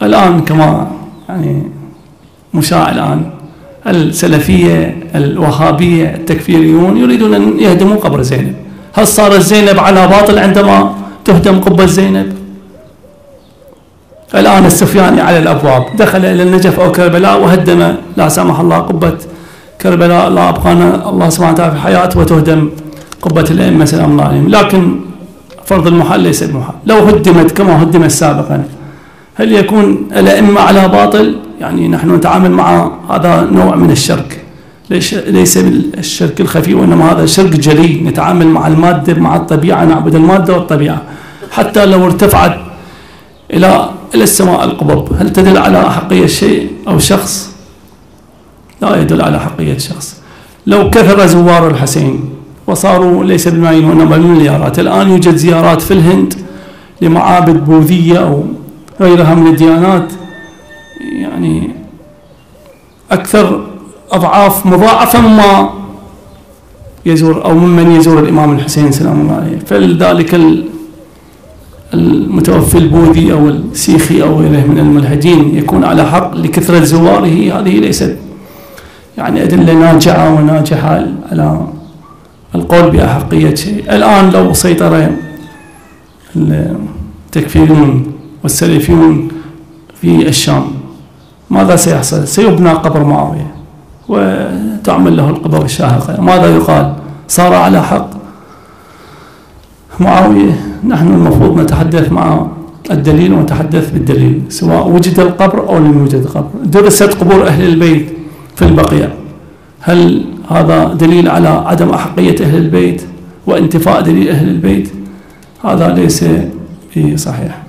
الآن كما يعني مشاع الآن السلفية الوهابية التكفيريون يريدون أن يهدموا قبر زينب. هل صارت زينب على باطل عندما تهدم قبة زينب؟ الآن السفياني على الأبواب دخل إلى النجف أو كربلاء وهدم لا سمح الله قبة كربلاء، لا أبقانا الله سبحانه وتعالى في حياة، وتهدم قبة الأئمة سلام الله عليهم. لكن فرض المحال ليس بمحال. لو هدمت كما هدمت سابقا هل يكون الأئمة على باطل؟ يعني نحن نتعامل مع هذا نوع من الشرك، ليس بالشرك الخفي، وإنما هذا شرك جلي. نتعامل مع المادة مع الطبيعة، نعبد المادة والطبيعة. حتى لو ارتفعت إلى السماء القبب، هل تدل على أحقية شيء أو شخص؟ لا يدل على أحقية شخص. لو كثر زوار الحسين وصاروا ليس بالملايين وإنما بالمليارات، الآن يوجد زيارات في الهند لمعابد بوذية أو غيرها من الديانات، يعني أكثر أضعاف مضاعفة مما يزور أو ممن يزور الإمام الحسين سلام الله عليه. فلذلك المتوفي البوذي أو السيخي أو غيره من الملحدين يكون على حق لكثرة زواره، هذه ليست يعني أدلة ناجعة وناجحة على القول بأحقية شيء. الآن لو سيطر التكفيرون والسلفيون في الشام ماذا سيحصل؟ سيبنى قبر معاوية وتعمل له القبر الشاهقة. ماذا يقال؟ صار على حق معاوية. نحن المفروض نتحدث مع الدليل ونتحدث بالدليل، سواء وجد القبر أو لم يوجد قبر. درست قبور أهل البيت في البقيع، هل هذا دليل على عدم أحقية أهل البيت وانتفاء دليل أهل البيت؟ هذا ليس صحيح.